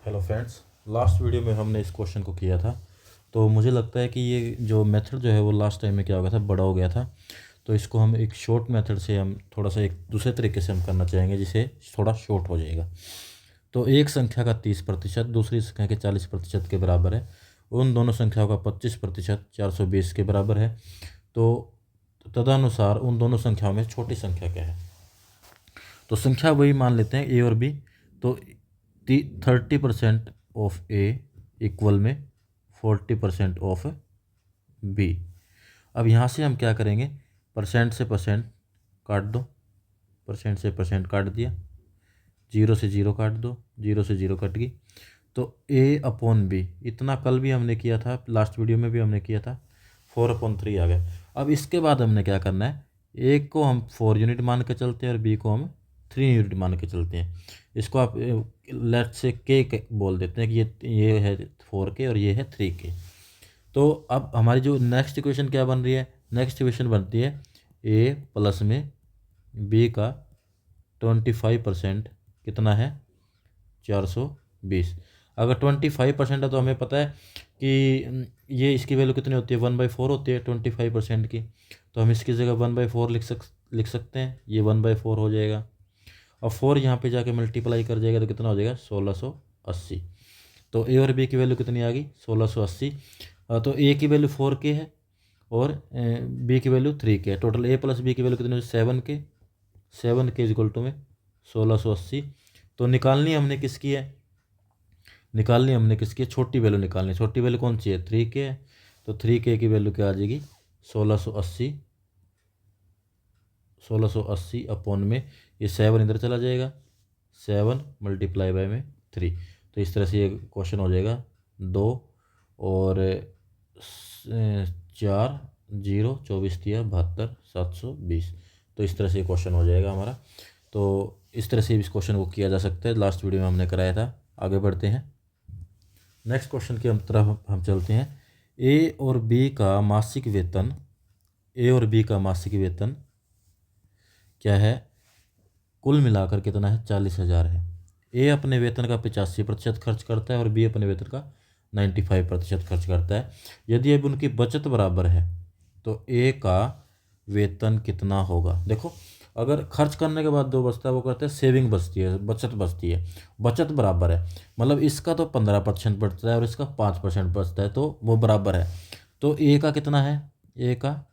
Hello friends, last video में हमने इस क्वेश्चन को किया था। तो मुझे लगता है कि ये जो मेथड जो है वो लास्ट टाइम में क्या हो गया था, बड़ा हो गया था। तो इसको हम एक शॉर्ट मेथड से हम थोड़ा सा एक दूसरे तरीके से हम करना चाहेंगे जिसे थोड़ा शॉर्ट हो जाएगा। तो एक संख्या का 30% दूसरी संख्या के 40% के बराबर है। उन दोनों संख्याओं का 25% 420 के बराबर है। तो तदनुसार उन दोनों संख्याओं में छोटी संख्या क्या है। तो संख्या वही मान लेते हैं ए और बी। तो 30% ऑफ ए इक्वल में 40% ऑफ बी। अब यहाँ से हम क्या करेंगे, परसेंट से परसेंट काट दो, परसेंट से परसेंट काट दिया, जीरो से जीरो काट दो, जीरो से जीरो कट गई। तो ए अपॉन बी इतना कल भी हमने किया था, लास्ट वीडियो में भी हमने किया था, 4/3 आ गया। अब इसके बाद हमने क्या करना है, ए को हम 4 यूनिट मान के चलते हैं और बी को हम 3 यूनिट मान के चलते हैं। इसको आप लेट से के बोल देते हैं कि ये है 4 के और ये है 3 के। तो अब हमारी जो नेक्स्ट इक्वेशन क्या बन रही है, नेक्स्ट इक्वेशन बनती है ए प्लस में बी का 25% कितना है, 420। अगर 25% है तो हमें पता है कि ये इसकी वैल्यू कितनी होती है, 1/4 होती है 25% की। तो हम इसकी जगह 1/4 लिख सकते हैं, ये 1/4 हो जाएगा। और 4 यहाँ पे जाके मल्टीप्लाई कर जाएगा तो कितना हो जाएगा, 1680। तो ए और बी की वैल्यू कितनी आ गई, 1680। तो ए की वैल्यू 4 के है और बी की वैल्यू 3 के है। टोटल ए प्लस बी की वैल्यू कितनी हो, 7 के। 7 के इक्वल टू में 1680। तो निकालनी हमने किसकी है, निकालनी हमने किसकी है, छोटी वैल्यू निकालनी। छोटी वैल्यू कौन सी है, 3 के है। तो 3 के की वैल्यू क्या आ जाएगी, 1680। 1680 अपॉन में ये 7 इधर चला जाएगा, 7 मल्टीप्लाई बाय में 3। तो इस तरह से ये क्वेश्चन हो जाएगा 2 और 4 जीरो 24 दिया 72 720। तो इस तरह से ये क्वेश्चन हो जाएगा हमारा। तो इस तरह से इस क्वेश्चन को किया जा सकता है, लास्ट वीडियो में हमने कराया था। आगे बढ़ते हैं, नेक्स्ट क्वेश्चन की तरफ हम चलते हैं। ए और बी का मासिक वेतन, ए और बी का मासिक वेतन क्या है, कुल मिलाकर कितना है, 40,000 है। ए अपने वेतन का 85% खर्च करता है और बी अपने वेतन का 95% खर्च करता है। यदि अब उनकी बचत बराबर है तो ए का वेतन कितना होगा। देखो, अगर खर्च करने के बाद दो बचता है वो कहते हैं सेविंग बचती है, बचत बचती है। बचत बराबर है, मतलब इसका तो 15% बचता है और इसका 5% बचता है, तो वो बराबर है। तो ए का कितना है, ए का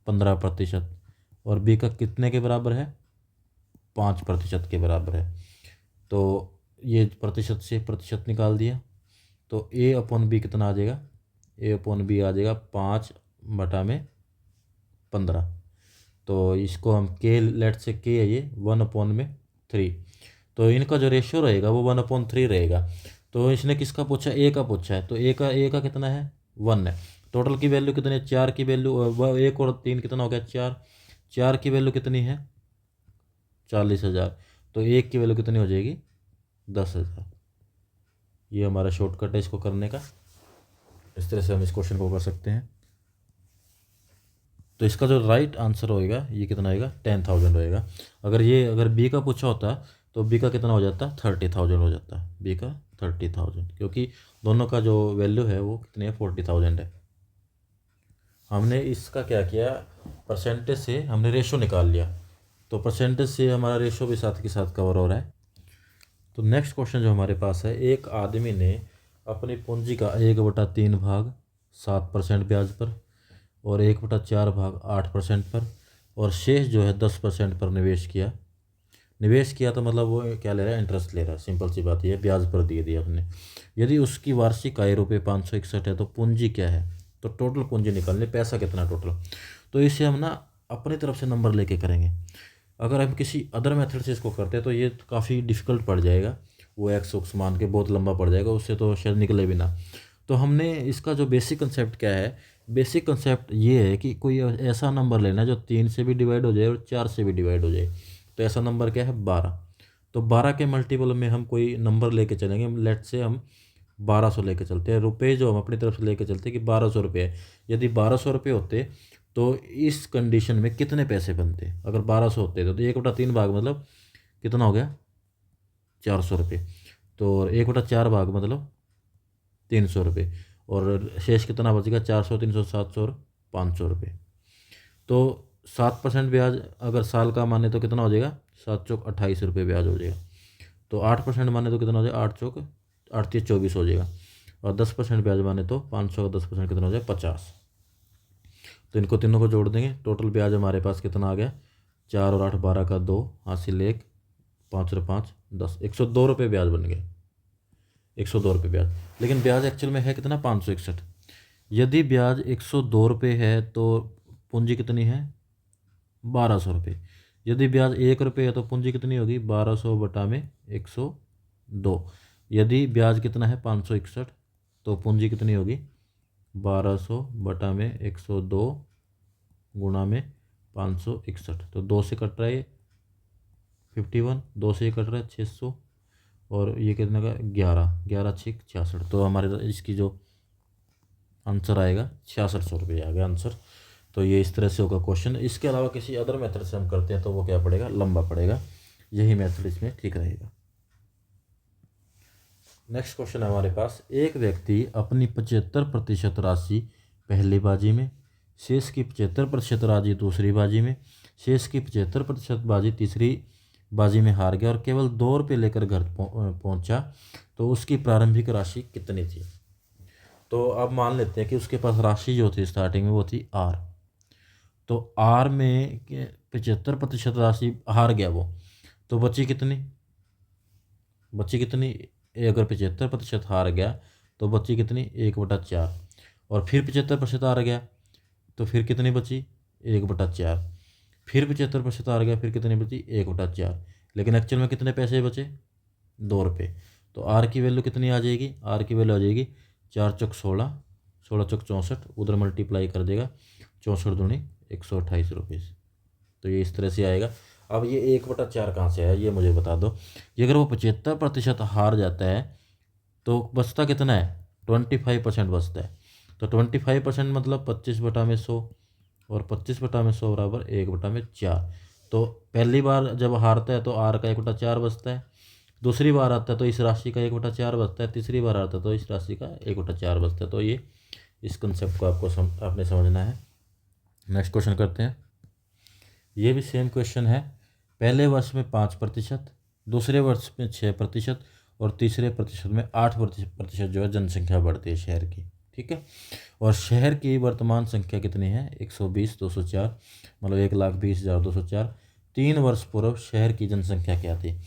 15% और बी का कितने के बराबर है, 5% के बराबर है। तो ये प्रतिशत से प्रतिशत निकाल दिया। तो ए अपॉन बी कितना आ जाएगा, ए अपॉन बी आ जाएगा 5/15। तो इसको हम के लेट से के है ये 1/3। तो इनका जो रेशियो रहेगा वो 1/3 रहेगा। तो इसने किसका पूछा, ए का पूछा है। तो ए का कितना है, 1 है। टोटल की वैल्यू कितनी है, 4 की वैल्यू, 1 और 3 कितना हो गया, 4। 4 की वैल्यू कितनी है, 40,000। तो एक की वैल्यू कितनी हो जाएगी, 10,000। ये हमारा शॉर्टकट है इसको करने का। इस तरह से हम इस क्वेश्चन को कर सकते हैं। तो इसका जो राइट आंसर होएगा ये कितना आएगा, 10,000 होएगा। अगर बी का पूछा होता तो बी का कितना हो जाता, 30,000 हो जाता, बी का 30,000, क्योंकि दोनों का जो वैल्यू है वो कितनी है, 40,000 है। हमने इसका क्या किया, परसेंटेज से हमने रेशो निकाल लिया। तो परसेंटेज से हमारा रेशो भी साथ के साथ कवर हो रहा है। तो नेक्स्ट क्वेश्चन जो हमारे पास है, एक आदमी ने अपनी पूंजी का 1/3 भाग 7% ब्याज पर और 1/4 भाग 8% पर और शेष जो है 10% पर निवेश किया। निवेश किया तो मतलब वो क्या ले रहा है, इंटरेस्ट ले रहा है। सिंपल सी बात ये, ब्याज पर दे दिया उसने। यदि उसकी वार्षिक आय रुपये 561 है तो पूंजी क्या है। तो टोटल पूंजी निकालनी, पैसा कितना टोटल। तो इसे हम ना अपनी तरफ से नंबर लेके करेंगे। अगर हम किसी अदर मेथड से इसको करते हैं तो ये काफ़ी डिफ़िकल्ट पड़ जाएगा, वो एक्स उक्स मान के बहुत लंबा पड़ जाएगा, उससे तो शायद निकले भी ना। तो हमने इसका जो बेसिक कंसेप्ट क्या है, बेसिक कंसेप्ट ये है कि कोई ऐसा नंबर लेना है जो 3 से भी डिवाइड हो जाए और 4 से भी डिवाइड हो जाए। तो ऐसा नंबर क्या है, 12। तो 12 के मल्टीपल में हम कोई नंबर लेके चलेंगे। लेट से हम 1200 लेके चलते हैं। रुपए जो हम अपनी तरफ से लेके चलते हैं कि 1200 रुपये है। यदि 1200 रुपये होते तो इस कंडीशन में कितने पैसे बनते, अगर 1200 होते तो 1/3 भाग मतलब कितना हो गया, 400 रुपये। तो 1/4 भाग मतलब 300 रुपये, और शेष कितना बचेगा? 400, 300, 700 और 500 रुपये। तो 7% ब्याज अगर साल का माने तो कितना हो जाएगा? 7 चौक 28 रुपये ब्याज हो जाएगा। तो 8% माने तो कितना हो जाएगा? 8 चौक 8 24 हो जाएगा। और 10% ब्याज माने तो 500 का 10% कितना हो जाएगा? 50। तो इनको तीनों को जोड़ देंगे, टोटल ब्याज हमारे पास कितना आ गया? 4 और 8 12 का 2 हासिल 1, 5 और 5 10, 102 रुपये ब्याज बन गया। 102 रुपये ब्याज। लेकिन ब्याज एक्चुअल में है कितना? 561। यदि ब्याज 102 रुपये है तो पूंजी कितनी है? 1200 रुपये। यदि ब्याज 1 रुपये है तो पूंजी कितनी होगी? 1200 बटा में 102। यदि ब्याज कितना है? 561, तो पूंजी कितनी होगी? 1200 बटा में 102 गुणा में 561। तो 2 से कट रहा है 51, 2 से कट रहा है 600, और ये कितना का? 11, 11 6 66। तो हमारे इसकी जो आंसर आएगा 6600 रुपये आ गया आंसर। तो ये इस तरह से होगा क्वेश्चन। इसके अलावा किसी अदर मेथड से हम करते हैं तो वो क्या पड़ेगा? लंबा पड़ेगा। यही मेथड इसमें ठीक रहेगा। नेक्स्ट क्वेश्चन है हमारे पास, एक व्यक्ति अपनी 75% राशि पहली बाजी में, शेष की 75% राशि दूसरी बाजी में, शेष की 75% बाजी तीसरी बाजी में हार गया और केवल 2 रुपये लेकर घर पहुंचा, तो उसकी प्रारंभिक राशि कितनी थी? तो अब मान लेते हैं कि उसके पास राशि जो थी स्टार्टिंग में वो थी आर। तो आर में 75% राशि हार गया वो, तो बची कितनी? बची कितनी? अगर 75% हार गया तो बची कितनी? 1/4। और फिर 75% हार गया तो फिर कितनी बची? 1/4। फिर 75% हार गया, फिर कितनी बची? 1/4। लेकिन एक्चुअल में कितने पैसे बचे? 2 रुपये। तो आर की वैल्यू कितनी आ जाएगी? आर की वैल्यू आ जाएगी 4 चौक 16, 16 चौक 64, उधर मल्टीप्लाई कर देगा, 64 दूनी 128 रुपये। तो ये इस तरह से आएगा। अब ये 1/4 कहाँ से है ये मुझे बता दो। ये अगर वो 75% हार जाता है तो बचता कितना है? 25% बचता है। तो 25% मतलब 25/100, और 25/100 बराबर 1/4। तो पहली बार जब हारता है तो आर का 1/4 बचता है, दूसरी बार आता है तो इस राशि का 1/4 बचता है, तीसरी बार आता है तो इस राशि का 1/4 बचता है। तो ये इस कंसेप्ट को आपको आपने समझना है। नेक्स्ट क्वेश्चन करते हैं। ये भी सेम क्वेश्चन है। पहले वर्ष में 5%, दूसरे वर्ष में 6%, और तीसरे प्रतिशत में 8% जो है जनसंख्या बढ़ती है शहर की। ठीक है। और शहर की वर्तमान संख्या कितनी है? 120,204, मतलब 1,20,204। 3 वर्ष पूर्व शहर की जनसंख्या क्या थी?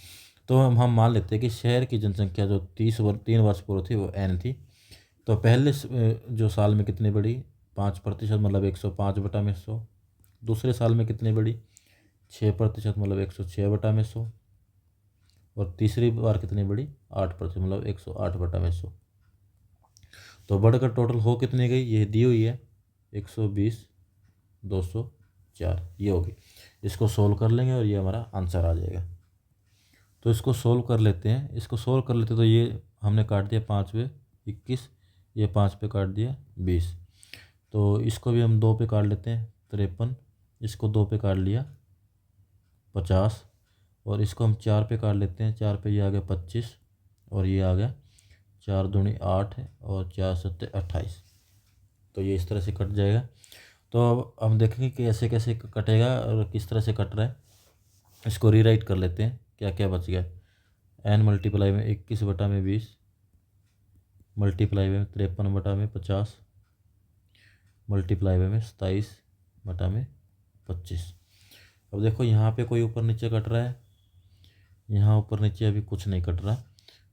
तो हम मान लेते हैं कि शहर की जनसंख्या जो 3 वर्ष पूर्व थी वो n थी। तो पहले जो साल में कितनी बढ़ी? 5%, मतलब 105/100। दूसरे साल में कितनी बढ़ी? 6%, मतलब 106/100। और तीसरी बार कितनी बढ़ी? 8%, मतलब 108/100। तो बढ़कर टोटल हो कितनी गई? ये दी हुई है 120,204, ये होगी। इसको सोल्व कर लेंगे और ये हमारा आंसर आ जाएगा। तो इसको सोल्व कर लेते हैं। इसको सोल्व कर लेते तो ये हमने काट दिया 5 पे 21, ये 5 पे काट दिया 20। तो इसको भी हम 2 पे काट लेते हैं 53, इसको 2 पे काट लिया 50, और इसको हम 4 पे काट लेते हैं। 4 पे ये आ गया 25, और ये आ गया 4 दूनी 8 है, और 4 सत्ते 28। तो ये इस तरह से कट जाएगा। तो अब हम देखेंगे कि ऐसे कैसे कटेगा और किस तरह से कट रहा है। इसको रीराइट कर लेते हैं। क्या क्या बच गया? n मल्टीप्लाई में 21/20, मल्टीप्लाई में 53/50, मल्टीप्लाई में 27/25। अब देखो यहाँ पे कोई ऊपर नीचे कट रहा है, यहाँ ऊपर नीचे अभी कुछ नहीं कट रहा,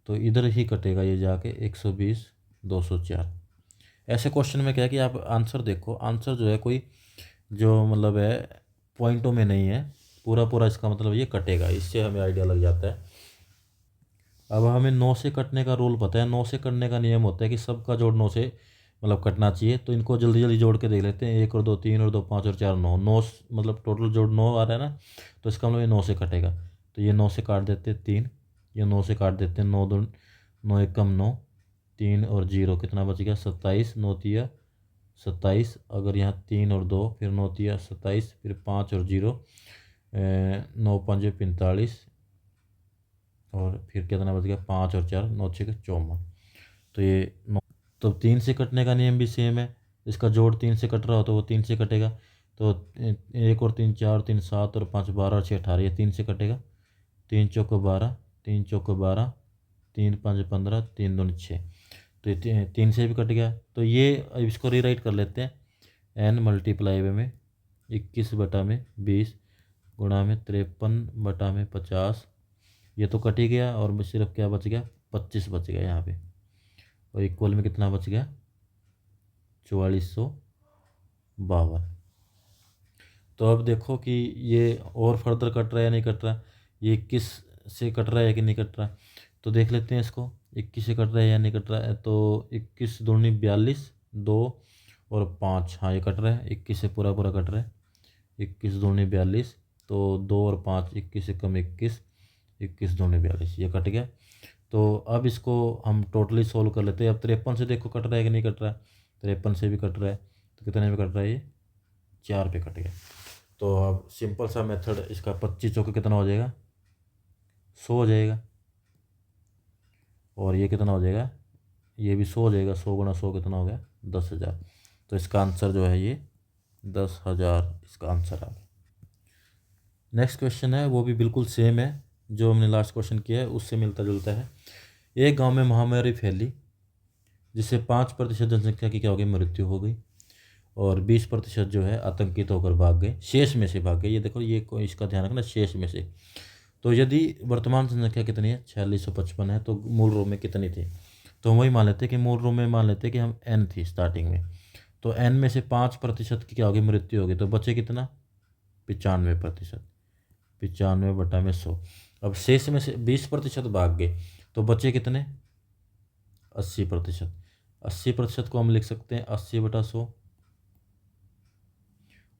तो इधर ही कटेगा ये जाके 120,204। ऐसे क्वेश्चन में क्या है कि आप आंसर देखो, आंसर जो है कोई जो मतलब है पॉइंटों में नहीं है, पूरा पूरा इसका मतलब ये कटेगा, इससे हमें आइडिया लग जाता है। अब हमें 9 से कटने का रूल पता है। 9 से कटने का नियम होता है कि सबका जोड़ 9 से मतलब कटना चाहिए। तो इनको जल्दी जल्दी जोड़ के देख लेते हैं। 1 और 2 3 और 2 5 और 4 9, 9 मतलब टोटल जोड़ 9 आ रहा है ना, तो इसका मतलब ये 9 से कटेगा। तो ये 9 से काट देते हैं 3, ये 9 से काट देते हैं 9 2 9 1 कम 9, 3 और 0 कितना बच गया? 27, 9 तिया 27। अगर यहाँ 3 और 2, फिर 9 तिया 27, फिर 5 और 0 9 5 45, और फिर कितना बच गया 5 और 4 9 6 54। तो ये 9, तो 3 से कटने का नियम भी सेम है। इसका जोड़ 3 से कट रहा हो तो वो 3 से कटेगा। तो 1 और 3 4, 3 7 और 5 12 और 6 18, ये 3 से कटेगा। 3 चौक 12, 3 चौक 12, 3 5 15, 3 दूनी 6। तो ये 3 से भी कट गया। तो ये अब इसको रीराइट कर लेते हैं। n मल्टीप्लाई में 21/20 गुणा में 53/50, ये तो कट ही गया और सिर्फ क्या बच गया 25 बच गया यहाँ पे। और इक्वल में कितना बच गया 4452। तो अब देखो कि ये और फर्दर कट रहा है या नहीं कट रहा, ये 21 से कट रहा है कि नहीं कट रहा। तो देख लेते हैं इसको 21 से कट रहा है या नहीं कट रहा है। तो 21 दूनी 42, 2 और 5, हाँ ये कट रहा है। 21 से पूरा पूरा कट रहा है। 21 दूनी 42, तो 2 और 5, 21 से कम 21, 21 दूनी 42, ये कट गया। तो अब इसको हम टोटली सोल्व कर लेते हैं। अब 53 से देखो कट रहा है कि नहीं कट रहा है। 53 से भी कट रहा है। तो कितने पे कट रहा है ये 4 पे कट गया। तो अब सिंपल सा मेथड इसका 25 चौके कितना हो जाएगा 100 हो जाएगा। और ये कितना हो जाएगा, ये भी 100 हो जाएगा। 100 गुणा 100 कितना हो गया 10,000। तो इसका आंसर जो है ये 10,000 इसका आंसर आ गया। नेक्स्ट क्वेश्चन है, वो भी बिल्कुल सेम है जो हमने लास्ट क्वेश्चन किया है, उससे मिलता जुलता है। एक गांव में महामारी फैली जिससे 5% जनसंख्या की क्या हो गई मृत्यु हो गई और 20% जो है आतंकित होकर भाग गए, शेष में से भाग गए। ये देखो ये इसका ध्यान रखना, शेष में से। तो यदि वर्तमान जनसंख्या कितनी है 4655 है, तो मूल रूप में कितनी थी। तो हम वही मान लेते हैं कि मूल रूप में मान लेते हैं कि हम n थी स्टार्टिंग में। तो n में से 5% की क्या होगी मृत्यु होगी। तो बचे कितना 95%, 95/100। अब शेष में से 20% भाग गए, तो बचे कितने 80%। 80% को हम लिख सकते हैं 80/100।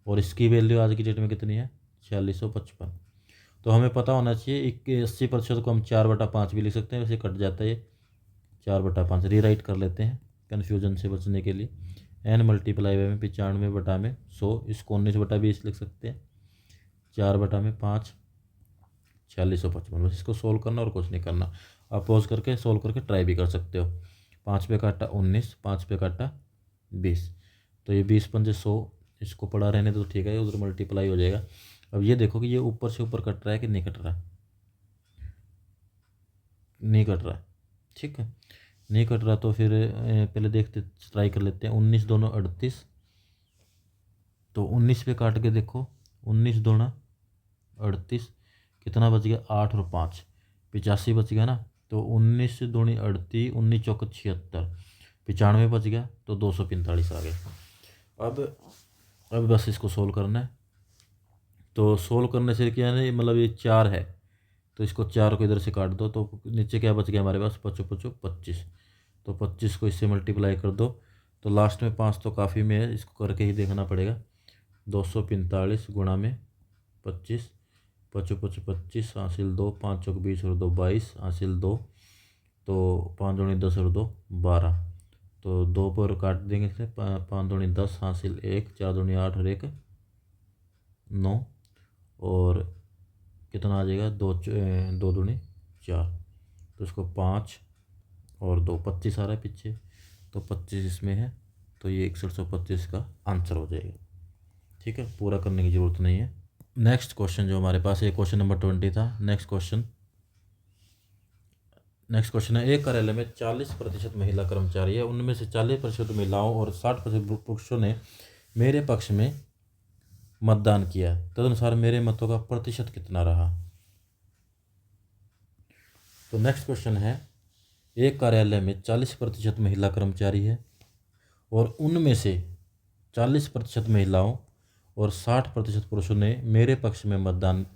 और इसकी वैल्यू आज की डेट में कितनी है 4655। तो हमें पता होना चाहिए कि 80% को हम 4/5 भी लिख सकते हैं, वैसे कट जाता है ये 4/5। रीराइट कर लेते हैं कन्फ्यूजन से बचने के लिए। n मल्टीप्लाई में 95/100, इसको 19/20 लिख सकते हैं। 4/5 4655। बस इसको सोल्व करना और कुछ नहीं करना। आप पॉज करके सोल्व करके ट्राई भी कर सकते हो। 5 पे काटा 19, 5 पे काटा 20, तो ये 20 पंजे 100, इसको पड़ा रहने तो ठीक है, उधर मल्टीप्लाई हो जाएगा। अब ये देखो कि ये ऊपर से ऊपर कट रहा है कि नहीं कट रहा, नहीं कट रहा, ठीक है नहीं कट रहा। तो फिर पहले देखते ट्राई कर लेते हैं। 19 दूना 38, तो 19 पे काट के देखो 19 दूना 38, कितना बच गया 8 और 5 85 बच गया ना। तो 19 दूनी 38, 19 चौक 76, 95 बच गया, तो 245 आ गया। अब बस इसको सोल्व करना है। तो सोल्व करने से क्या है, मतलब ये 4 है, तो इसको 4 को इधर से काट दो, तो नीचे क्या बच गया हमारे पास 5 5 25। तो 25 को इससे मल्टीप्लाई कर दो, तो लास्ट में 5 तो काफ़ी में है, इसको करके ही देखना पड़ेगा। 245 गुणा में 25, 5 5 25 हासिल 2, 5 चौक 20 और 2 22 हासिल 2, तो 5 दूनी 10 और 2 12, तो 2 पर काट देंगे इससे 5 दूनी 10 हासिल 1, 4 दूनी 8 और 1 9, और कितना आ जाएगा 2 दूनी 4, तो इसको 5 और 2 25 आ रहा है पीछे, तो 25 इसमें है, तो ये 6125 का आंसर हो जाएगा। ठीक है, पूरा करने की ज़रूरत नहीं है। नेक्स्ट क्वेश्चन जो हमारे पास है क्वेश्चन नंबर 20 था। नेक्स्ट क्वेश्चन है, एक कार्यालय में 40% महिला कर्मचारी है, उनमें से 40% महिलाओं और 60% पुरुषों ने मेरे पक्ष में मतदान किया, तदनुसार मेरे मतों का प्रतिशत कितना रहा। तो नेक्स्ट क्वेश्चन है, एक कार्यालय में 40% महिला कर्मचारी है और उनमें से 40% महिलाओं और 60% पुरुषों ने मेरे पक्ष में मतदान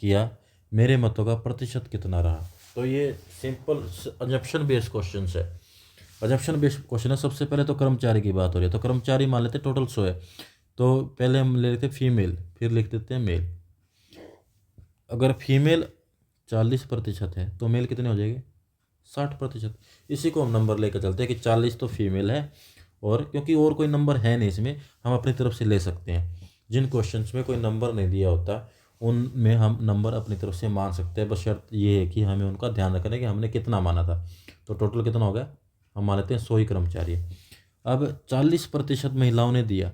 किया, मेरे मतों का प्रतिशत कितना रहा। तो ये सिंपल अजम्पशन बेस्ड क्वेश्चन है। अजम्पशन बेस्ड क्वेश्चन है। सबसे पहले तो कर्मचारी की बात हो रही है, तो कर्मचारी मान लेते टोटल 100 है, तो पहले हम ले लेते फीमेल, फिर लिख देते हैं मेल। अगर फीमेल 40% है तो मेल कितने हो जाएंगे 60%। इसी को हम नंबर लेकर चलते हैं कि 40 तो फीमेल है, और क्योंकि और कोई नंबर है नहीं इसमें, हम अपनी तरफ से ले सकते हैं। जिन क्वेश्चंस में कोई नंबर नहीं दिया होता उनमें हम नंबर अपनी तरफ से मान सकते हैं, बस शर्त ये है कि हमें उनका ध्यान रखना है कि हमने कितना माना था। तो टोटल कितना हो गया, हम मान लेते हैं 100 ही कर्मचारी है। अब 40% महिलाओं ने दिया।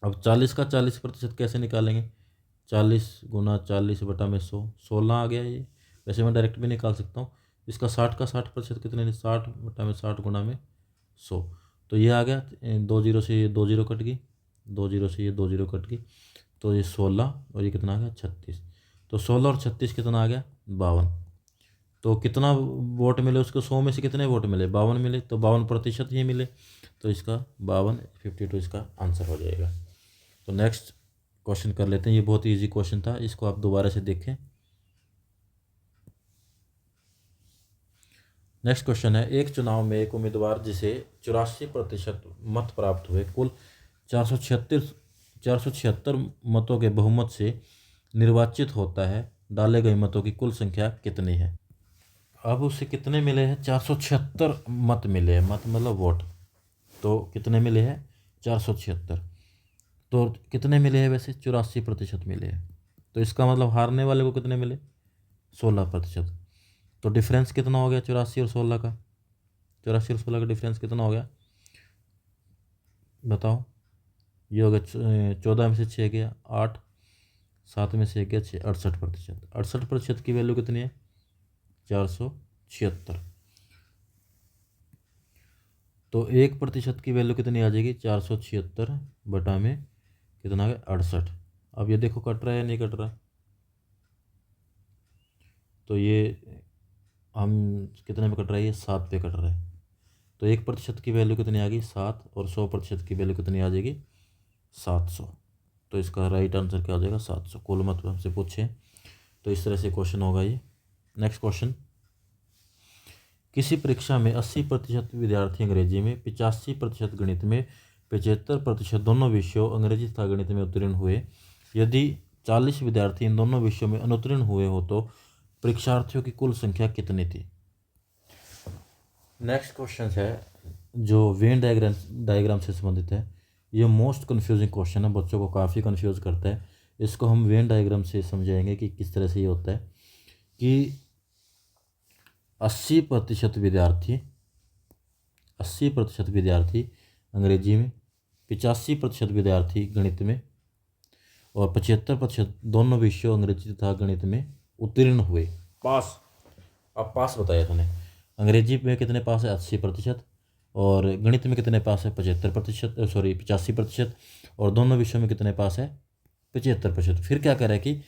अब 40 का 40% कैसे निकालेंगे, 40 गुना 40 बटा में 100, 16 आ गया ये। वैसे मैं डायरेक्ट भी निकाल सकता हूँ। इसका 60 का 60% कितने, 60 बटा में 60 गुना में 100, तो ये आ गया। 2 जीरो से ये 2 जीरो कट गई, 2 जीरो से ये 2 जीरो कट गई, तो ये 16 और ये कितना आ गया 36। तो 16 और 36 कितना आ गया 52। तो कितना वोट मिले उसको, 100 में से कितने वोट मिले, 52 मिले, तो 52% ही मिले। तो इसका 52 इसका आंसर हो जाएगा। तो नेक्स्ट क्वेश्चन कर लेते हैं। ये बहुत इजी क्वेश्चन था, इसको आप दोबारा से देखें। नेक्स्ट क्वेश्चन है, एक चुनाव में एक उम्मीदवार जिसे 84% मत प्राप्त हुए, कुल 476 मतों के बहुमत से निर्वाचित होता है, डाले गए मतों की कुल संख्या कितनी है। अब उसे कितने मिले हैं, 476 मत मिले हैं, मत मतलब वोट। तो कितने मिले हैं 476, तो कितने मिले हैं वैसे 84% मिले हैं। तो इसका मतलब हारने वाले को कितने मिले, 16%। तो डिफरेंस कितना हो गया 84 और 16 का, 84 और 16 का डिफरेंस कितना हो गया बताओ। ये हो गया 14 में से 6 गया 8, 7 में से 1 गया 6, 68%। 68% की वैल्यू कितनी है 476। तो 1% की वैल्यू कितनी आ जाएगी 476 बटा में कितना आ गया 68। अब ये देखो कट रहा है या नहीं कट रहा। तो ये हम कितने में कट रहा है, ये 7 पे कट रहा है। तो 1% की वैल्यू कितनी आ गई 7, और 100% की वैल्यू कितनी आ जाएगी 700। तो इसका राइट आंसर क्या हो जाएगा 700। कुल मत हमसे पूछे तो इस तरह से क्वेश्चन होगा ये। नेक्स्ट क्वेश्चन, किसी परीक्षा में 80% विद्यार्थी अंग्रेजी में, 85% गणित में, 75% दोनों विषयों अंग्रेजी तथा गणित में उत्तीर्ण हुए। यदि 40 विद्यार्थी इन दोनों विषयों में अनुत्तीर्ण हुए हो तो परीक्षार्थियों की कुल संख्या कितनी थी। नेक्स्ट क्वेश्चन है जो वेन डायग्राम से संबंधित है। ये मोस्ट कन्फ्यूजिंग क्वेश्चन है, बच्चों को काफ़ी कन्फ्यूज़ करता है। इसको हम वेन डायग्राम से समझाएंगे कि किस तरह से ये होता है कि 80% विद्यार्थी, 80% विद्यार्थी अंग्रेजी में, 85% विद्यार्थी गणित में और 75% दोनों विषयों अंग्रेजी तथा गणित में उत्तीर्ण हुए, पास। अब पास बताया तूने, अंग्रेजी में कितने पास है 80%, और गणित में कितने पास है 75%, सॉरी 85%, और दोनों विषयों में कितने पास है 75%। फिर क्या करें कि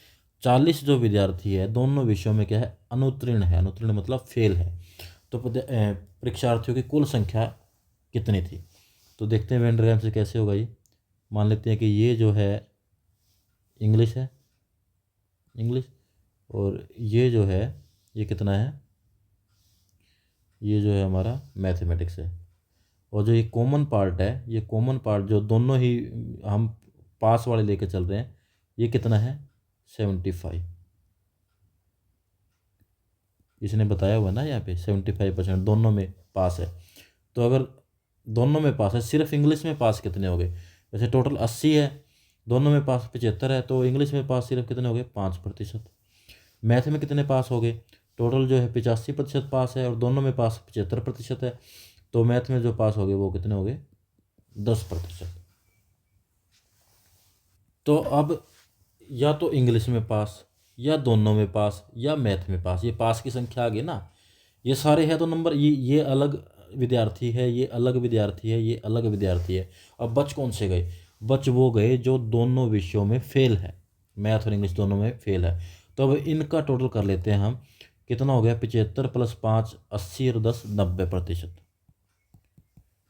40 जो विद्यार्थी है दोनों विषयों में क्या है अनुत्तीर्ण है, अनुत्तीर्ण मतलब फेल है। तो परीक्षार्थियों की कुल संख्या कितनी थी। तो देखते हैं वेन डायग्राम से कैसे होगा ये। मान लेते हैं कि ये जो है इंग्लिश है, इंग्लिश, और ये जो है ये कितना है, ये जो है हमारा मैथमेटिक्स है। और जो ये कॉमन पार्ट है, ये कॉमन पार्ट जो दोनों ही हम पास वाले लेके चल रहे हैं, ये कितना है 75। इसने बताया हुआ ना यहाँ पे 75% दोनों में पास है। तो अगर दोनों में पास है, सिर्फ इंग्लिश में पास कितने हो गए, वैसे टोटल 80 है, दोनों में पास 75 है, तो इंग्लिश में पास सिर्फ कितने हो गए 5%। मैथ में कितने पास हो गए, टोटल जो है 85% पास है और दोनों में पास 75% है, तो मैथ में जो पास हो गए वो कितने हो गए 10%। तो अब या तो इंग्लिश में पास, या दोनों में पास, या मैथ में पास, ये पास की संख्या आ गई ना। ये सारे हैं तो नंबर, ये अलग विद्यार्थी है, ये अलग विद्यार्थी है, ये अलग विद्यार्थी है। अब बच कौन से गए, बच वो गए जो दोनों विषयों में फेल है, मैथ और इंग्लिश दोनों में फेल है। तो अब इनका टोटल कर लेते हैं हम, कितना हो गया 75 + 5 80 और 10 90%।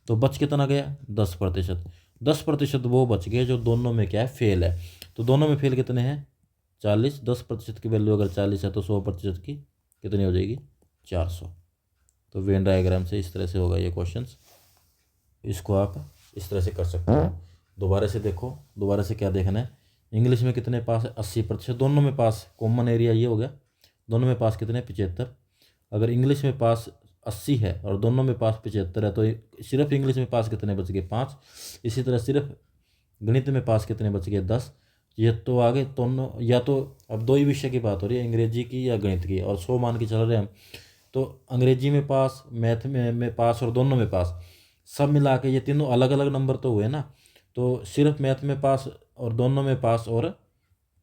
तो बच कितना गया 10%। 10% वो बच गए जो दोनों में क्या है फेल है। तो दोनों में फेल कितने हैं 40, 10% की वैल्यू अगर 40 है तो 100% की कितनी हो जाएगी 400। तो वेन डायग्राम से इस तरह से होगा ये क्वेश्चंस, इसको आप इस तरह से कर सकते हो। दोबारा से देखो, दोबारा से क्या देखना है, इंग्लिश में कितने पास है 80%, दोनों में पास, कॉमन एरिया ये हो गया, दोनों में पास कितने 75। अगर इंग्लिश में पास 80 है और दोनों में पास 75 है तो सिर्फ इंग्लिश में पास कितने बच गए 5। इसी तरह सिर्फ गणित में पास कितने बच गए 10, ये तो आगे दोनों, या तो अब दो ही विषय की बात हो रही है, अंग्रेजी की या गणित की, और 100 मान के चल रहे हैं हम। तो अंग्रेजी में पास, मैथ में पास और दोनों में पास, सब मिला के ये तीनों अलग अलग नंबर तो हुए ना। तो सिर्फ मैथ में पास और दोनों में पास और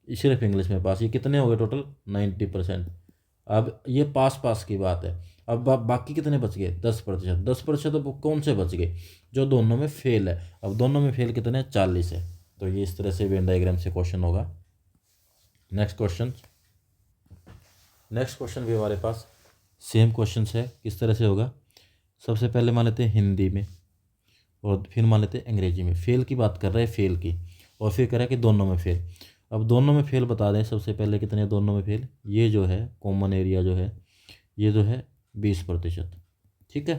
सिर्फ इंग्लिश में पास, ये कितने हो गए टोटल? 90%। अब ये पास पास की बात है। अब बाकी कितने बच गए? 10%। 10% अब कौन से बच गए? जो दोनों में फेल है। अब दोनों में फेल कितने हैं? 40 है। तो ये इस तरह से वेन डायग्राम से क्वेश्चन होगा। Next question. नेक्स्ट क्वेश्चन भी हमारे पास सेम क्वेश्चन है। किस तरह से होगा? सबसे पहले मान लेते हैं हिंदी में, और फिर मान लेते हैं अंग्रेजी में। फेल की बात कर रहे हैं, फेल की, और फिर कह रहा है कि दोनों में फेल। अब दोनों में फेल बता दें सबसे पहले कितने हैं दोनों में फेल। ये जो है कॉमन एरिया जो है, ये जो है 20%। ठीक है।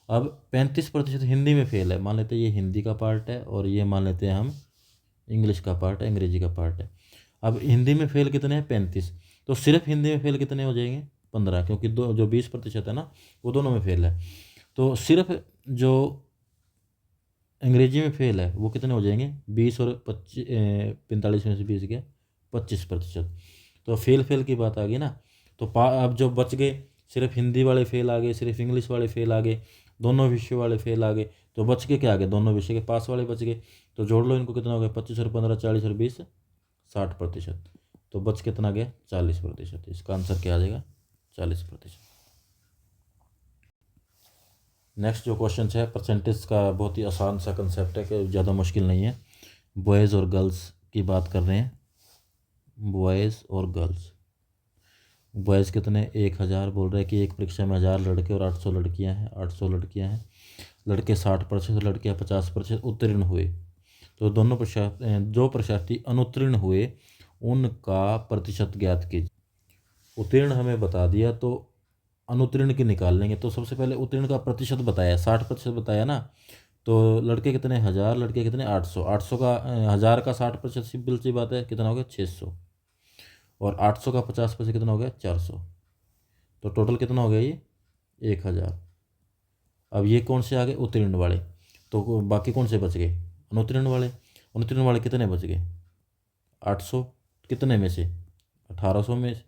अब 35% हिंदी में फेल है। मान लेते हैं ये हिंदी का पार्ट है, और ये मान लेते हैं हम इंग्लिश का पार्ट है, अंग्रेजी का पार्ट है। अब हिंदी में फेल कितने हैं? 35। तो सिर्फ हिंदी में फेल कितने हो जाएंगे? 15, क्योंकि दो जो 20% है ना, वो दोनों में फेल है। तो सिर्फ जो अंग्रेजी में फेल है वो कितने हो जाएंगे? 20 और 25, 45 में से 20 गया 25%। तो फेल फेल की बात आ गई ना। तो अब जो बच गए, सिर्फ हिंदी वाले फेल आ गए, सिर्फ इंग्लिश वाले फेल आ गए, दोनों विषय वाले फेल आ गए। तो बच के क्या आ गए? दोनों विषय के पास वाले बच गए। तो जोड़ लो इनको, कितना हो गया? 25 और 15 40 और 20 60%। तो बच कितना गया? 40%। इसका आंसर क्या आ जाएगा? 40%। नेक्स्ट जो क्वेश्चन है परसेंटेज का, बहुत ही आसान सा कंसेप्ट है कि ज़्यादा मुश्किल नहीं है। बॉयज़ और गर्ल्स की बात कर रहे हैं। बॉयज़ और गर्ल्स। बॉयज़ कितने? 1000। बोल रहे हैं कि एक परीक्षा में 1000 लड़के और 800 लड़कियां हैं। 800 लड़कियां हैं। लड़के 60% और लड़कियां 50% उत्तीर्ण हुए। तो दोनों जो परीक्षार्थी अनुत्तीर्ण हुए उनका प्रतिशत ज्ञात कीजिए। उत्तीर्ण हमें बता दिया, तो अनुत्तीर्ण की निकाल लेंगे। तो सबसे पहले उत्तीर्ण का प्रतिशत बताया, 60% बताया ना। तो लड़के कितने? 1000, लड़के कितने? 800। 800 का 1000 का 60%, सिंपल सी बात है, कितना हो गया? 600। और 800 का 50% कितना हो गया? 400। तो टोटल कितना हो गया? ये 1000। अब ये कौन से आ गए? उत्तीर्ण वाले। तो बाकी कौन से बच गए? अनुत्तीर्ण वाले। अनुत्तीर्ण वाले कितने बच गए? 800। कितने में से? 1800 में से।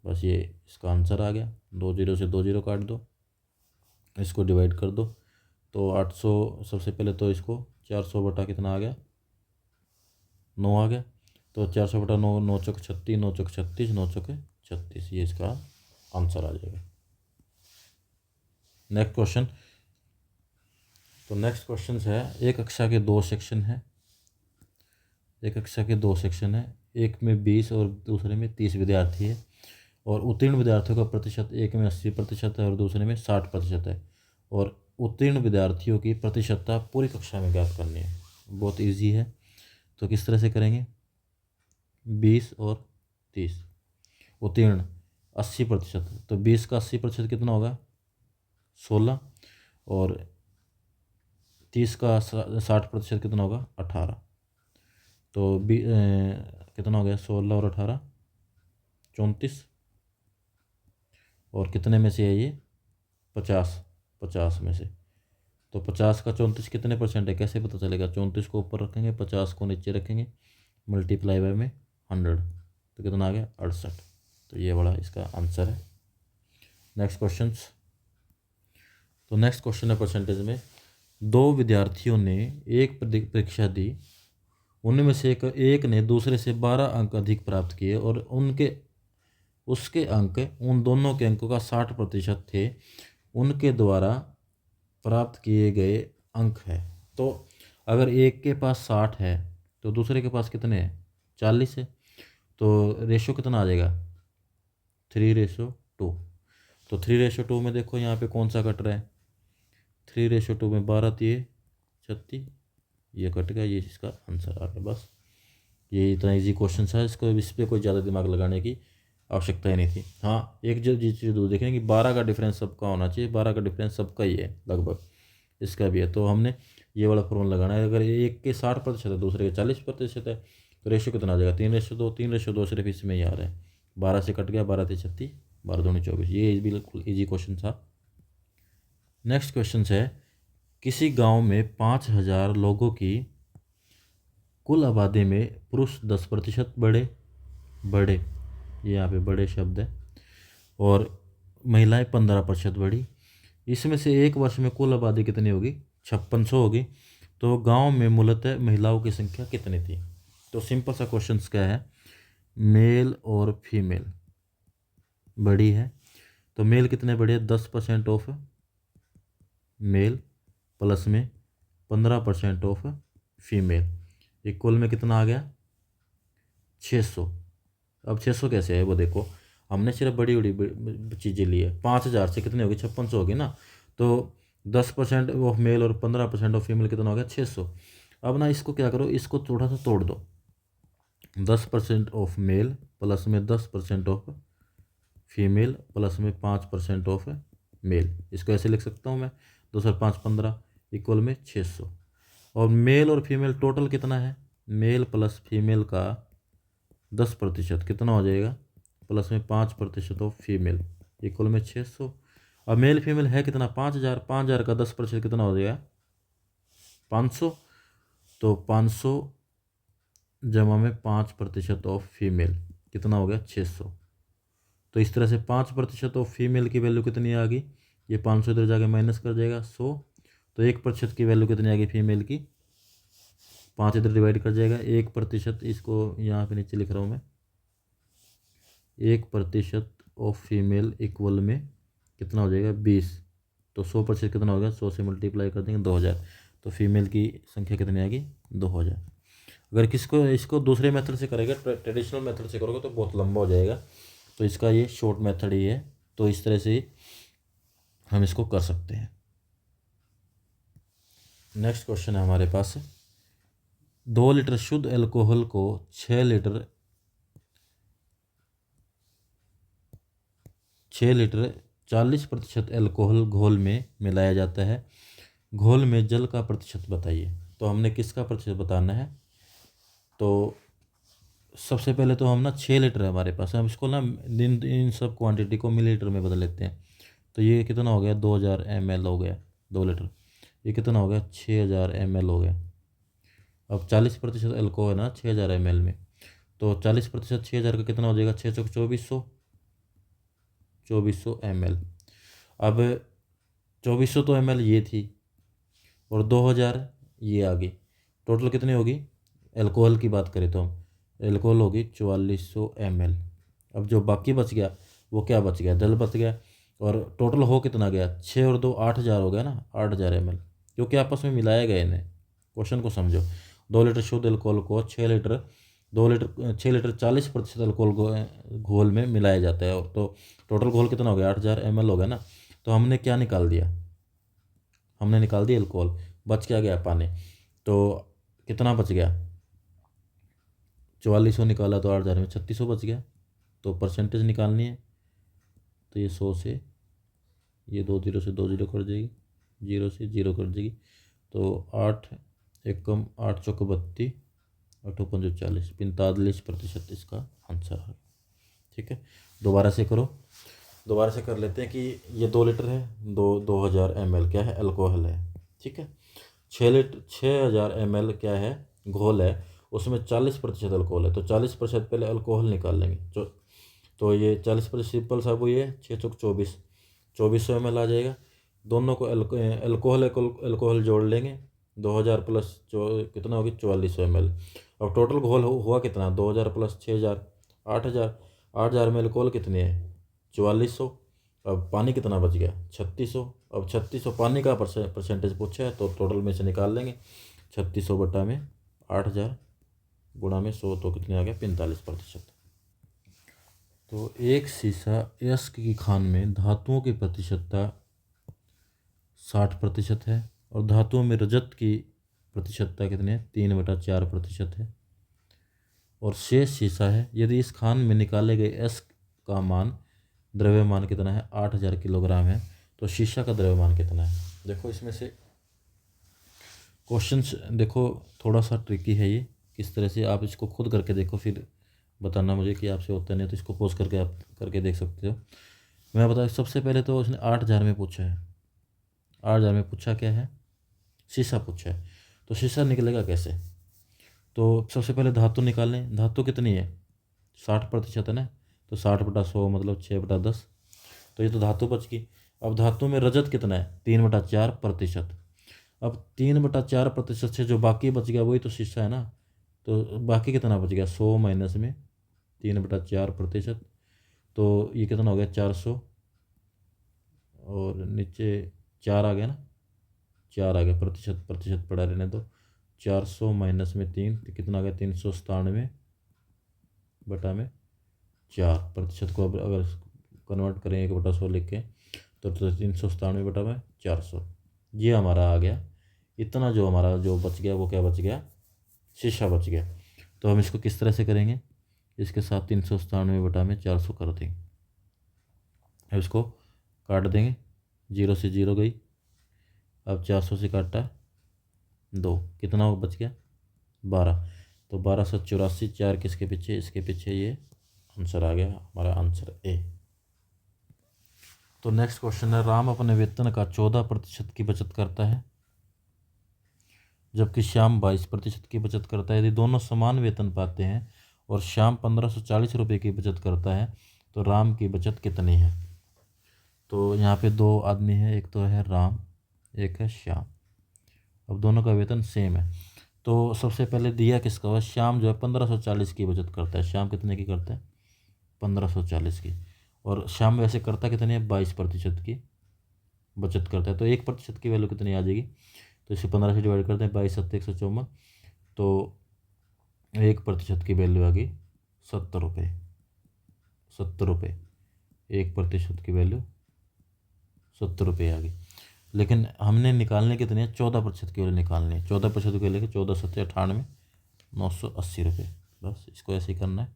बस ये इसका आंसर आ गया। 2 जीरो से 2 जीरो काट दो, इसको डिवाइड कर दो। तो 800, सबसे पहले तो इसको 400 बटा कितना आ गया? 9 आ गया। तो 400 बटा 9, 9 चौक 36, 9 चौक 36, 9 चौक 36, ये इसका आंसर आ जाएगा। Next question. तो नेक्स्ट क्वेश्चन है, एक कक्षा के 2 सेक्शन हैं। एक कक्षा के 2 सेक्शन है, एक में 20 और दूसरे में 30 विद्यार्थी है। और उत्तीर्ण विद्यार्थियों का प्रतिशत एक में 80% है और दूसरे में 60% है। और उत्तीर्ण विद्यार्थियों की प्रतिशतता पूरी कक्षा में ज्ञात करनी है। बहुत इजी है। तो किस तरह से करेंगे? 20 और 30। उत्तीर्ण 80%, तो 20 का 80% कितना होगा? 16। और 30 का 60% कितना होगा? 18। तो कितना हो गया? 16 और 18 34। और कितने में से है ये? 50। 50 में से। तो 50 का 34 कितने परसेंट है? कैसे पता चलेगा? 34 को ऊपर रखेंगे, 50 को नीचे रखेंगे, मल्टीप्लाई बाय में 100। तो कितना आ गया? 68। तो ये बड़ा इसका आंसर है। Next question. तो नेक्स्ट क्वेश्चन है परसेंटेज में। 2 विद्यार्थियों ने एक परीक्षा दी, उनमें से एक ने दूसरे से 12 अंक अधिक प्राप्त किए, और उसके अंक उन दोनों के अंकों का 60% थे। उनके द्वारा प्राप्त किए गए अंक है। तो अगर एक के पास 60 है तो दूसरे के पास कितने हैं? 40 है। तो रेशो कितना आ जाएगा? 3:2। तो 3:2 में देखो यहाँ पे कौन सा कट रहा है? 3:2 में 12 दिए 36, ये कट गया। ये इसका आंसर आ गया। बस ये इतना इजी क्वेश्चन था, इसको इस पर कोई ज़्यादा दिमाग लगाने की आवश्यकता ही नहीं थी। हाँ, एक जो चीज़ दूर देखें कि 12 का डिफरेंस सबका होना चाहिए। 12 का डिफरेंस सबका ही है लगभग, इसका भी है। तो हमने ये वाला फॉर्मूला लगाना है। अगर एक के 60% है, दूसरे के 40% है, तो रेशो कितना आ जाएगा? 3:2। 3:2 सिर्फ इसमें ही आ रहा है। 12 से कट गया, 12 × 36, 12 दूनी 24। ये बिल्कुल ईजी क्वेश्चन था। नेक्स्ट क्वेश्चन है, किसी गांव में 5000 लोगों की कुल आबादी में पुरुष 10% बढ़े, ये यहाँ पे बड़े शब्द है, और महिलाएं 15% बढ़ी। इसमें से एक वर्ष में कुल आबादी कितनी होगी? 5600 होगी। तो गांव में मूलतः महिलाओं की संख्या कितनी थी? तो सिंपल सा क्वेश्चन क्या है, मेल और फीमेल बड़ी है, तो मेल कितने बढ़े? 10% ऑफ मेल प्लस में 15% ऑफ फीमेल, इक्वल में कितना आ गया? 600। अब 600 कैसे है वो देखो, हमने सिर्फ बड़ी बड़ी चीज़ें ली है। 5000 से कितनी होगी? 5600 होगी ना। तो 10% ऑफ मेल और 15% ऑफ फीमेल कितना हो गया? 600। अब ना इसको क्या करो, इसको थोड़ा सा तोड़ दो। 10% ऑफ मेल प्लस में 10% ऑफ फीमेल प्लस में 5% ऑफ मेल, इसको ऐसे लिख सकता हूँ मैं, 2 सौ 5 15 इक्वल में 600। और मेल और फीमेल टोटल कितना है? मेल प्लस फीमेल का 10% कितना हो जाएगा? प्लस में 5% ऑफ फीमेल इक्वल में 600। अब मेल फीमेल है कितना? 5000। 5000 का 10% कितना हो जाएगा? 500। तो 500 जमा में 5% ऑफ फीमेल कितना हो गया? 600। तो इस तरह से 5% ऑफ फीमेल की वैल्यू कितनी आ गई? ये 500 इधर जाके माइनस कर जाएगा 100। तो 1% की वैल्यू कितनी आ गई फीमेल की? 5 इधर डिवाइड कर जाएगा, 1%, इसको यहाँ पे नीचे लिख रहा हूँ मैं, 1% ऑफ फीमेल इक्वल में कितना हो जाएगा? 20। तो 100% कितना हो गया? 100 से मल्टीप्लाई कर देंगे 2000। तो फीमेल की संख्या कितनी आ गई? 2000। अगर इसको दूसरे मेथड से करेगा, ट्रेडिशनल मेथड से करोगे तो बहुत लंबा हो जाएगा, तो इसका ये शॉर्ट मेथड ही है। तो इस तरह से हम इसको कर सकते हैं। नेक्स्ट क्वेश्चन है हमारे पास, 2 लीटर शुद्ध अल्कोहल को 6 लीटर 40% अल्कोहल घोल में मिलाया जाता है। घोल में जल का प्रतिशत बताइए। तो हमने किसका प्रतिशत बताना है? तो सबसे पहले तो हम ना 6 लीटर है हमारे पास, हम इसको ना इन सब क्वांटिटी को मिलीलीटर में बदल लेते हैं। तो ये कितना हो गया? 2000 ml हो गया 2 लीटर। ये कितना हो गया? 6000 ml हो गया। अब 40% अल्कोहल है ना 6000 ml में, तो 40% 6000 का कितना हो जाएगा? 6 चौक 2400 ml। अब 2400 तो ml ये थी, और 2000 ये आ गई, टोटल कितनी होगी? अल्कोहल की बात करें तो हम, अल्कोहल होगी 4400 ml। अब जो बाकी बच गया वो क्या बच गया? जल बच गया। और टोटल हो कितना गया? 6 और 2 8000 हो गया ना, 8000 ml, क्योंकि आपस में मिलाया गया इन्हें। क्वेश्चन को समझो, 2 लीटर शुद्ध अल्कोहल को 6 लीटर 6 लीटर 40% अल्कोहल घोल में मिलाया जाता है। और तो टोटल घोल कितना हो गया? 8000 ml हो गया ना। तो हमने क्या निकाल दिया? हमने निकाल दिया अल्कोहल, बच क्या गया? पानी। तो कितना बच गया? 4400 निकाला तो 8000 में 3600 बच गया। तो परसेंटेज निकालनी है, तो ये 100 से ये 2 जीरो से 2 जीरो कर देगी, 0 से 0 कर देगी। तो 8 एकम 8 चौक 32, 8 पंजो 40, 45% इसका आंसर है। ठीक है, दोबारा से करो, दोबारा से कर लेते हैं कि ये 2 लीटर है, 2000 ml क्या है? अल्कोहल है। ठीक है, 6000 ml क्या है? घोल है, उसमें 40% अल्कोहल है। तो 40% पहले अल्कोहल निकाल लेंगे। तो ये 40% सिंपल सा वो ये 6 चौक 24, 2400 ml आ जाएगा। दोनों को अल्कोहल जोड़ लेंगे, 2000 प्लस कितना होगी? 4400 ml। अब टोटल घोल हुआ कितना? 2000 प्लस 6000 8000। 8000 में अल्कोहल कितनी है? 4400। अब पानी कितना बच गया? 3600। अब 3600 पानी का परसेंटेज पूछा है, तो टोटल में से निकाल लेंगे। 3600 बटा में 8000 गुणा में 100, तो कितने आ गया? 45%। तो एक सीसा यस्क की खान में धातुओं की प्रतिशतता 60% है, और धातुओं में रजत की प्रतिशतता कितनी है? 3/4% है, और शेष सीसा है। यदि इस खान में निकाले गए यस्क का मान, द्रव्यमान कितना है? 8000 किलोग्राम है, तो शीशा का द्रव्यमान कितना है? देखो इसमें से क्वेश्चंस देखो, थोड़ा सा ट्रिकी है ये, किस तरह से आप इसको खुद करके देखो, फिर बताना मुझे कि आपसे होता नहीं, तो इसको पोस्ट करके आप करके देख सकते हो। मैं बता, सबसे पहले तो उसने 8000 में पूछा है, 8000 में पूछा क्या है? शीशा पूछा है। तो शीशा निकलेगा कैसे? तो सबसे पहले धातु निकालें। धातु कितनी है, 60% है ना, तो 60/100 मतलब 6/10। तो ये तो धातु बच गई। अब धातु में रजत कितना है, 3/4%। अब 3/4% से जो बाकी बच गया वही तो शीशा है ना, तो बाकी कितना बच गया, 100 माइनस में 3/4%, तो ये कितना हो गया 400, और नीचे 4 आ गया ना, 4 आ गया, प्रतिशत प्रतिशत पड़ा रहने दो। 400 माइनस में 3 तो कितना आ गया, 397/4। प्रतिशत को अब अगर कन्वर्ट करें 1/100 लिख के, तो 397/400, ये हमारा आ गया। इतना जो हमारा जो बच गया वो क्या बच गया, शीशा बच गया। तो हम इसको किस तरह से करेंगे, इसके साथ 397/400 कर देंगे। अब इसको काट देंगे, 0 से 0 गई। अब 400 से काटा 2, कितना बच गया, 12। तो 1284, 4 किसके पीछे, इसके पीछे, ये आंसर आ गया हमारा, आंसर ए। तो नेक्स्ट क्वेश्चन है, राम अपने वेतन का 14% की बचत करता है जबकि श्याम 22% की बचत करता है। यदि दोनों समान वेतन पाते हैं और श्याम 1540 रुपये की बचत करता है तो राम की बचत कितनी है। तो यहाँ पे दो आदमी हैं, एक तो है राम, एक है श्याम। अब दोनों का वेतन सेम है, तो सबसे पहले दिया किसका हुआ, श्याम जो है 1540 की बचत करता है। श्याम कितने की करता है, 1540 की। और श्याम वैसे करता कितनी है, 22% की बचत करता है। तो 1% की वैल्यू कितनी आ जाएगी, तो इसे 15 से डिवाइड करते हैं, 22×7=154, तो 1% की वैल्यू आ गई 70 रुपये। 70 रुपये, 1% की वैल्यू 70 रुपये आ गई। लेकिन हमने निकालने कितनी है, 14% की वैल्यू निकालनी है। 14% की वैल्यू 14×7=98, 980 रुपये। बस इसको ऐसे ही करना है।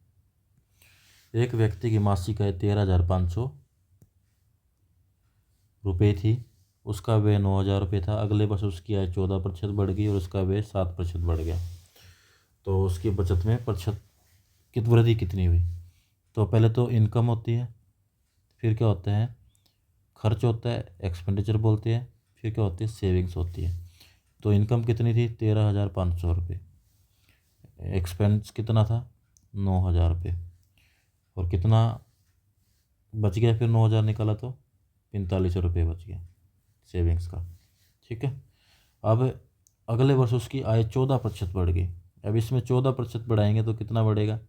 एक व्यक्ति की मासिक आय 13,500 रुपये थी, उसका व्यय 9,000 रुपये था। अगले वर्ष उसकी आय 14% बढ़ गई और उसका व्यय 7% बढ़ गया। तो उसकी बचत में प्रतिशत वृद्धि कितनी हुई। तो पहले तो इनकम होती है, फिर क्या होता है, खर्च होता है, एक्सपेंडिचर बोलते हैं, फिर क्या होती है, सेविंग्स होती है। तो इनकम कितनी थी, 13,500 रुपये। एक्सपेंस कितना था, 9,000 रुपये। और कितना बच गया, फिर 9,000 निकाला तो 45 रुपये बच गया सेविंग्स का। ठीक है। अब अगले वर्ष उसकी आय 14% बढ़ गई। अब इसमें 14% बढ़ाएंगे तो कितना बढ़ेगा,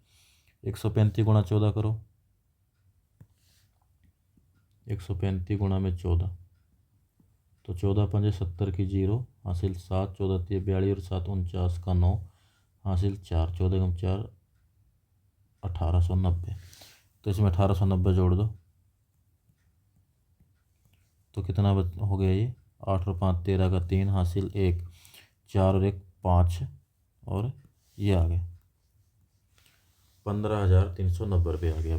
135 × 14 करो, 135 × 14, तो 14×5 = 70 की 0 हासिल 7, 14×3 42 और 7 49 का 9 हासिल 4, 14×4 1890। तो इसमें 1890 जोड़ दो तो कितना हो गया, ये 8 और 5 13 का 3 हासिल 1, 4 और 1 5, और ये आ गया 15,390 रुपये आ गया।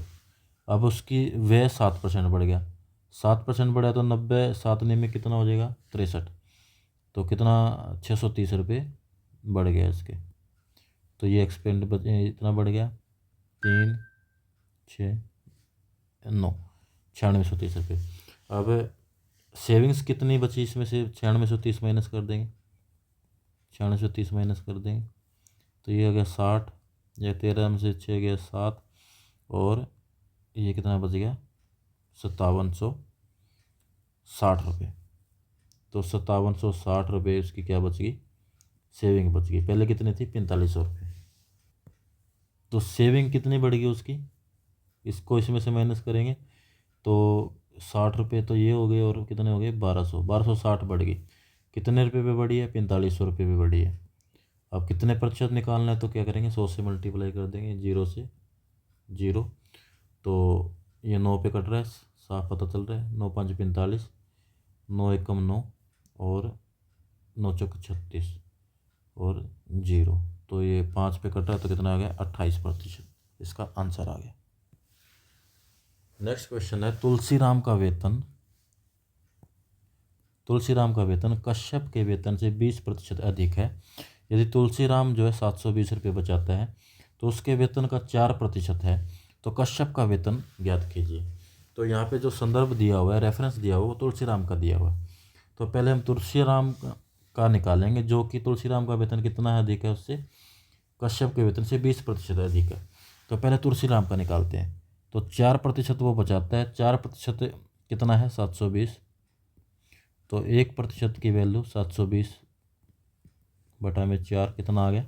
अब उसकी व्यय 7% बढ़ गया, 7% बढ़ा तो 90 7 में कितना हो जाएगा, 63। तो कितना 630 रुपये बढ़ गया इसके। तो ये एक्सपेंड इतना बढ़ गया, 3 6 9 9630 रुपये। अब सेविंग्स कितनी बची इसमें से, 9630 माइनस कर देंगे, 9630 माइनस कर देंगे, तो ये हो गया 60, या 13 में से 6 गया 7, और ये कितना बच गया 5760 रुपये। तो 5760 रुपये उसकी क्या बच गई, सेविंग बच गई। पहले कितनी थी, 4500 रुपये। तो सेविंग कितनी बढ़ गई उसकी, इसको इसमें से माइनस करेंगे तो 60 रुपये तो ये हो गए, और कितने हो गए 1260 बढ़ गई। कितने रुपये पे बढ़ी है, 4500 रुपये पे बढ़ी है। अब कितने प्रतिशत निकालना है, तो क्या करेंगे, 100 से मल्टीप्लाई कर देंगे, 0 से 0, तो ये 9 पे कट रहा है, साफ पता चल रहा है, 9 5 45, 9 1 9, और 9 4 36, और 0, तो ये 5 पे कट रहा है, तो कितना आ गया 28%। इसका आंसर आ गया। नेक्स्ट क्वेश्चन है, तुलसीराम का वेतन कश्यप के वेतन से 20% अधिक है। यदि तुलसीराम जो है 720 रुपये बचाता है तो उसके वेतन का 4% है, तो कश्यप का वेतन ज्ञात कीजिए। तो यहाँ पे जो संदर्भ दिया हुआ है, रेफरेंस दिया हुआ है, वो तुलसीराम का दिया हुआ है। तो पहले हम तुलसीराम का निकालेंगे, जो कि तुलसीराम का वेतन कितना है अधिक है उससे, कश्यप के वेतन से 20% अधिक है। तो पहले तुलसीराम का निकालते हैं। तो 4% वो बचाता है, 4% कितना है 720। तो 1% की वैल्यू 720 बटा में 4 कितना आ गया,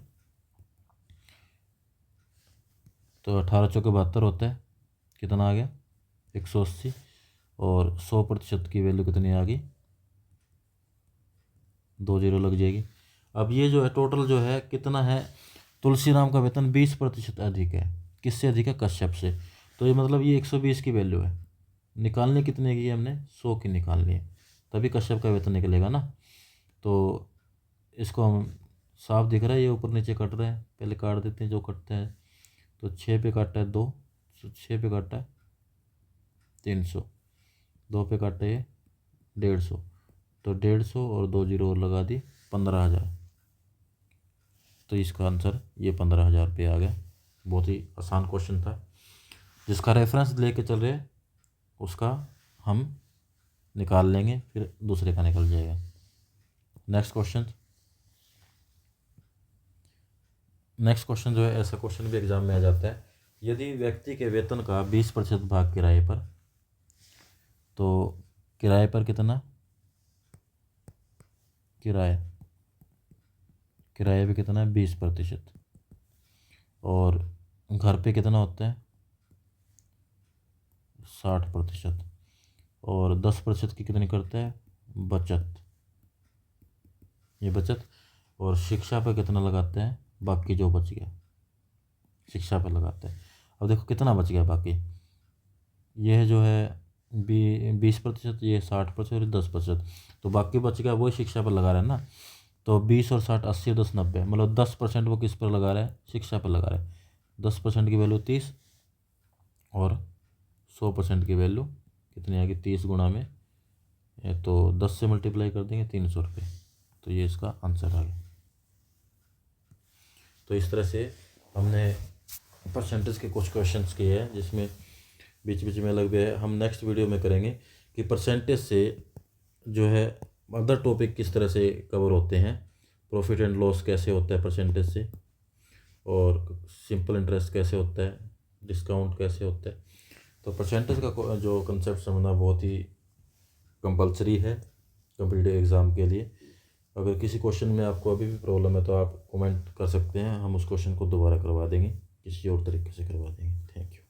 तो 18 चौके 72 होता है, कितना आ गया 180। और 100% की वैल्यू कितनी आ गई, 2 जीरो लग जाएगी। अब ये जो है टोटल जो है कितना है, तुलसीराम का वेतन 20% अधिक है, किससे अधिक है, कश्यप से। तो ये मतलब ये 120 की वैल्यू है, निकालने कितने की है हमने, 100 की निकालनी है, तभी कश्यप का वेतन निकलेगा ना। तो इसको हम साफ दिख रहा है, ये ऊपर नीचे कट रहे हैं, पहले काट देते हैं जो कटते हैं। तो 6 पे काटा है 2, तो 6 पे काटा है 300, 2 पे काटा है 150, तो 150 और 2 जीरो और लगा दी 15,000। तो इसका आंसर ये 15,000 रुपये आ गया। बहुत ही आसान क्वेश्चन था, जिसका रेफरेंस लेके चल रहे उसका हम निकाल लेंगे, फिर दूसरे का निकल जाएगा। नेक्स्ट क्वेश्चन जो है, ऐसा क्वेश्चन भी एग्जाम में आ जाता है। यदि व्यक्ति के वेतन का 20% भाग किराए पर, तो किराए पर कितना, किराए पे कितना है 20%, और घर पे कितना होता है 60%, और 10% की कितनी करता है बचत, ये बचत। और शिक्षा पे कितना लगाते हैं, बाकी जो बच गया शिक्षा पे लगाते हैं। अब देखो कितना बच गया बाकी, यह जो है 20%, ये 60% और 10%, तो बाकी बच गया वही शिक्षा पर लगा रहा है ना। तो 20 और 60 80 और 10 90, मतलब 10% वो किस पर लगा रहा है, शिक्षा पर लगा रहा है। 10% की वैल्यू 30, और 100% की वैल्यू कितनी आएगी, 30 गुणा में, तो 10 से मल्टीप्लाई कर देंगे 300 रुपये, तो ये इसका आंसर आ गया। तो इस तरह से हमने परसेंटेज के कुछ क्वेश्चंस किए हैं, जिसमें बीच बीच में लग गए हैं। हम नेक्स्ट वीडियो में करेंगे कि परसेंटेज से जो है अदर टॉपिक किस तरह से कवर होते हैं, प्रॉफिट एंड लॉस कैसे होता है परसेंटेज से, और सिंपल इंटरेस्ट कैसे होता है, डिस्काउंट कैसे होता है। तो परसेंटेज का जो कंसेप्ट समझना बहुत ही कंपलसरी है कॉम्पिटिटिव एग्ज़ाम के लिए। अगर किसी क्वेश्चन में आपको अभी भी प्रॉब्लम है तो आप कमेंट कर सकते हैं, हम उस क्वेश्चन को दोबारा करवा देंगे, किसी और तरीके से करवा देंगे। Thank you.